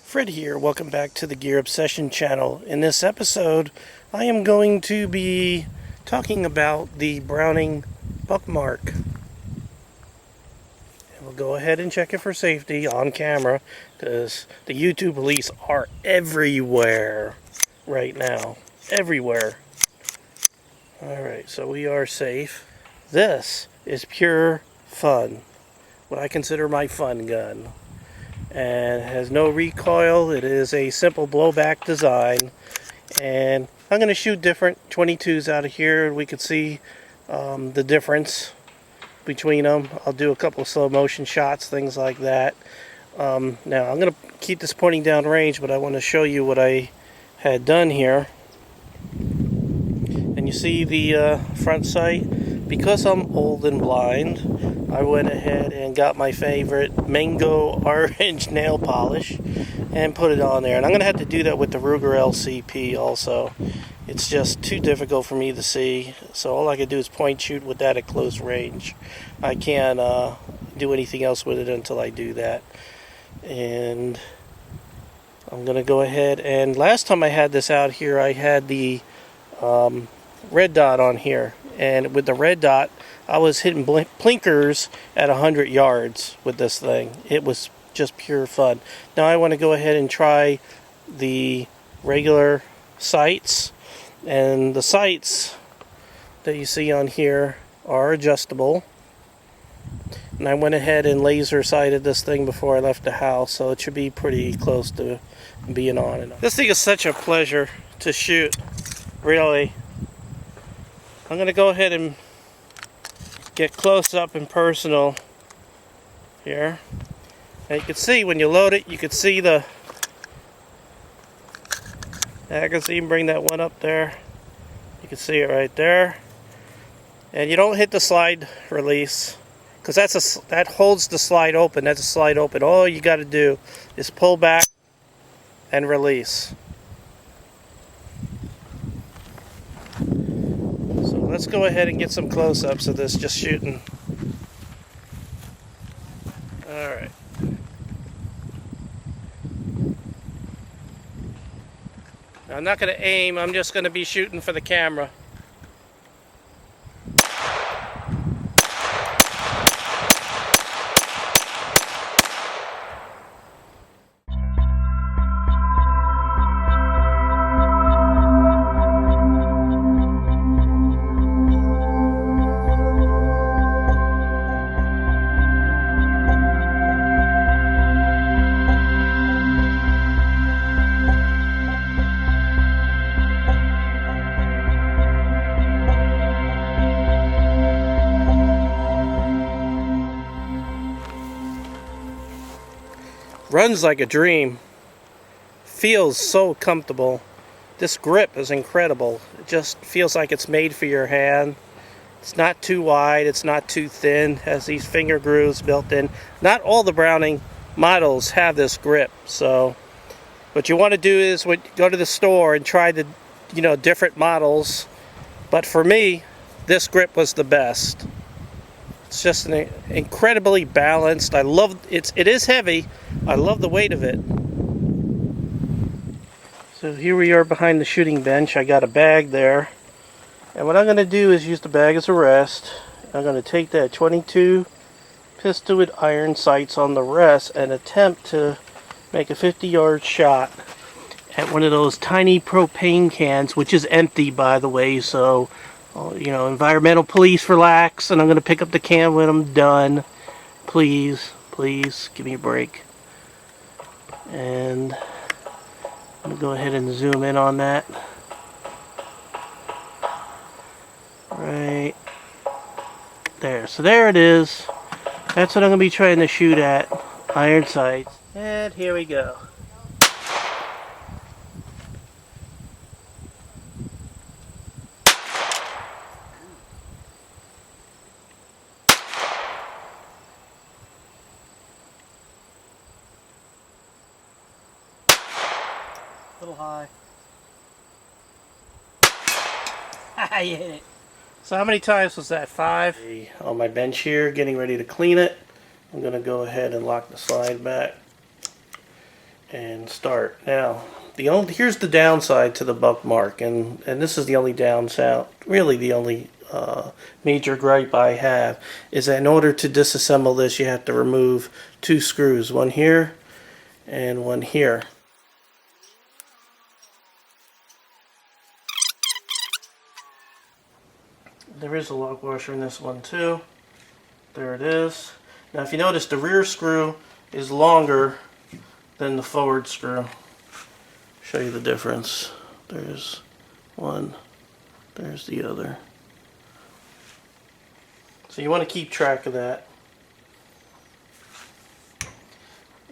Fred here, welcome back to the Gear Obsession channel. In this episode, I am going to be talking about the Browning Buckmark. And we'll go ahead and check it for safety on camera, because the YouTube police are everywhere right now. Everywhere. Alright, so we are safe. This is pure fun. What I consider my fun gun. And has no recoil. It is a simple blowback design, and I'm going to shoot different 22s out of here. We can see the difference between them. I'll do a couple of slow motion shots, things like that. Now I'm going to keep this pointing down range, but I want to show you what I had done here. And you see the front sight. Because I'm old and blind, I went ahead and got my favorite mango orange nail polish and put it on there. And I'm going to have to do that with the Ruger LCP also. It's just too difficult for me to see. So all I can do is point shoot with that at close range. I can't do anything else with it until I do that. And I'm going to go ahead, and last time I had this out here, I had the red dot on here. And with the red dot, I was hitting blinkers at 100 yards with this thing. It was just pure fun. Now I want to go ahead and try the regular sights. And the sights that you see on here are adjustable. And I went ahead and laser sighted this thing before I left the house, so it should be pretty close to being on. This thing is such a pleasure to shoot, really. I'm going to go ahead and get close up and personal here. And you can see when you load it, you can see the... I can even bring that one up there. You can see it right there. And you don't hit the slide release, because that holds the slide open. That's a slide open. All you got to do is pull back and release. Let's go ahead and get some close-ups of this just shooting. Alright. I'm not going to aim, I'm just going to be shooting for the camera. Runs like a dream. Feels so comfortable. This grip is incredible. It just feels like it's made for your hand. It's not too wide, it's not too thin. It has these finger grooves built in. Not all the Browning models have this grip, so what you want to do is go to the store and try the different models. But for me, this grip was the best. It's just an incredibly balanced. I love it. It is heavy. I love the weight of it. So here we are behind the shooting bench. I got a bag there. And what I'm going to do is use the bag as a rest. I'm going to take that 22 pistol with iron sights on the rest and attempt to make a 50-yard shot at one of those tiny propane cans, which is empty, by the way, so environmental police, relax, and I'm going to pick up the can when I'm done. Please, please, give me a break. And I'm going to go ahead and zoom in on that. Right there. So there it is. That's what I'm going to be trying to shoot at. Iron sights. And here we go. A little high. You hit it. So how many times was that? 5? On my bench here, getting ready to clean it. I'm going to go ahead and lock the slide back. and start. Now, here's the downside to the Buckmark, and this is the only downside, really the only major gripe I have, is that in order to disassemble this, you have to remove 2 screws, one here and one here. There is a lock washer in this one too. There it is. Now if you notice, the rear screw is longer than the forward screw. Show you the difference. There's one, there's the other. So you want to keep track of that.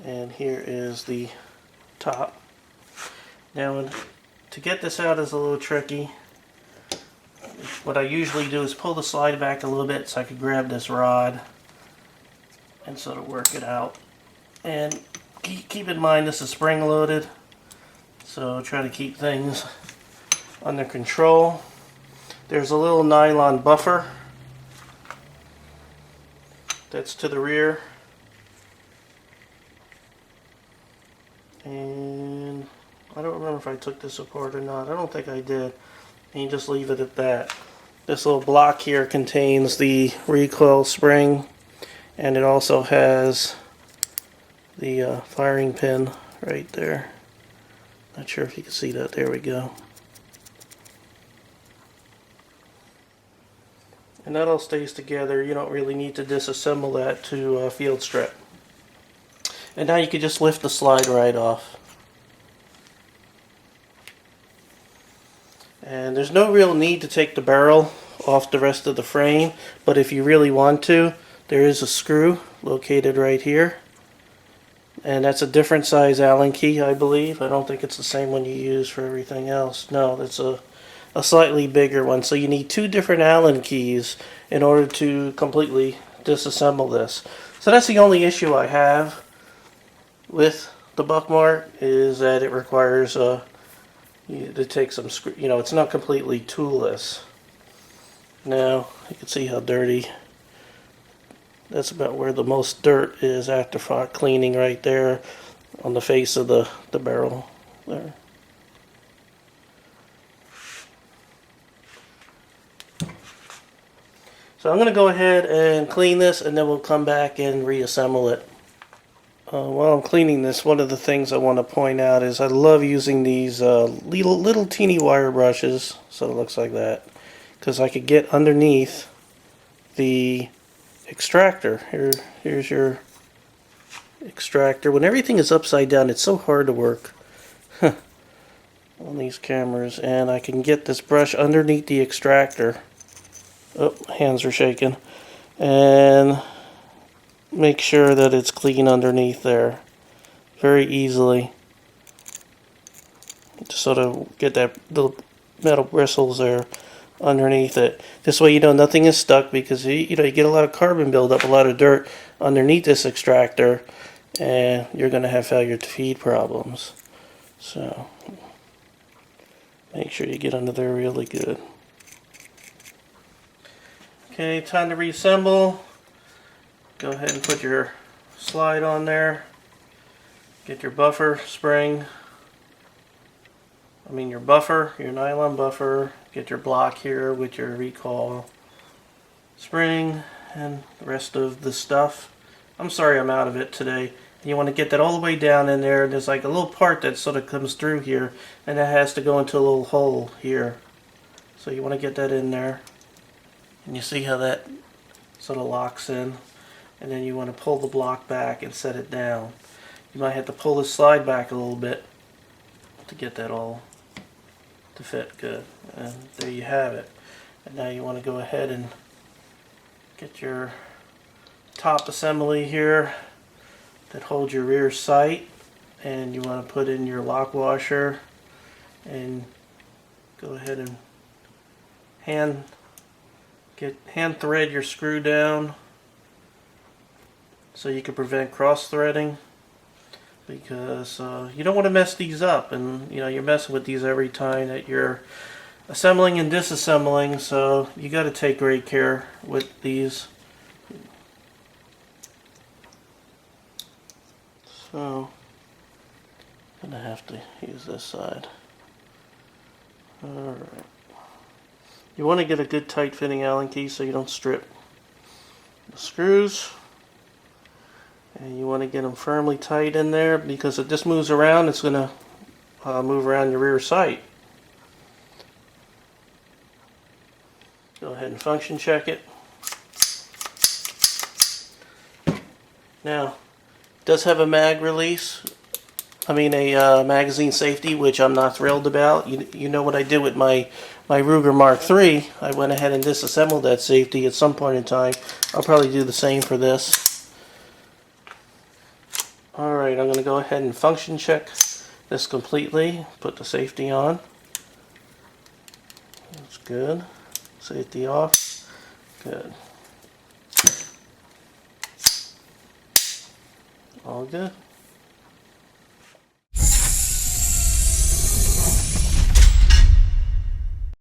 And here is the top. Now to get this out is a little tricky. What I usually do is pull the slide back a little bit so I can grab this rod and sort of work it out. And keep in mind this is spring loaded, so try to keep things under control. There's a little nylon buffer that's to the rear, and I don't remember if I took this apart or not. I don't think I did. And you just leave it at that. This little block here contains the recoil spring, and it also has the firing pin right there. Not sure if you can see that. There we go. And that all stays together. You don't really need to disassemble that to field strip. And now you can just lift the slide right off. And there's no real need to take the barrel off the rest of the frame, but if you really want to, there is a screw located right here. And that's a different size Allen key, I believe. I don't think it's the same one you use for everything else. No, it's a slightly bigger one. So you need 2 different Allen keys in order to completely disassemble this. So that's the only issue I have with the Buckmark, is that it requires to take some screw. You know, it's not completely toolless. Now you can see how dirty. That's about where the most dirt is after cleaning, right there on the face of the barrel there. So I'm going to go ahead and clean this, and then we'll come back and reassemble it. While I'm cleaning this, one of the things I want to point out is I love using these little teeny wire brushes, so it looks like that, because I could get underneath the extractor. Here's your extractor. When everything is upside down, it's so hard to work on these cameras, and I can get this brush underneath the extractor. Oh, hands are shaking. And make sure that it's clean underneath there very easily. Just sort of get that little metal bristles there underneath it. This way you know nothing is stuck, because you get a lot of carbon buildup, a lot of dirt underneath this extractor, and you're going to have failure to feed problems. So make sure you get under there really good. Okay, time to reassemble. Go ahead and put your slide on there. Get your buffer spring. Your buffer, your nylon buffer. Get your block here with your recoil spring and the rest of the stuff. I'm sorry I'm out of it today. You want to get that all the way down in there. There's like a little part that sort of comes through here, and that has to go into a little hole here. So you want to get that in there. And you see how that sort of locks in. And then you want to pull the block back and set it down. You might have to pull the slide back a little bit to get that all to fit good. And there you have it. And now you want to go ahead and get your top assembly here that holds your rear sight, and you want to put in your lock washer and go ahead and hand thread your screw down so you can prevent cross threading, because you don't want to mess these up, and you're messing with these every time that you're assembling and disassembling, so you got to take great care with these. So Gonna have to use this side. Alright. You want to get a good tight fitting Allen key so you don't strip the screws. And you want to get them firmly tight in there, because if this moves around, it's going to move around your rear sight. Go ahead and function check it. Now, it does have a mag release. I mean a magazine safety, which I'm not thrilled about. You know what I did with my Ruger Mark III. I went ahead and disassembled that safety at some point in time. I'll probably do the same for this. Alright, I'm going to go ahead and function check this completely. Put the safety on. That's good. Safety off. Good. All good.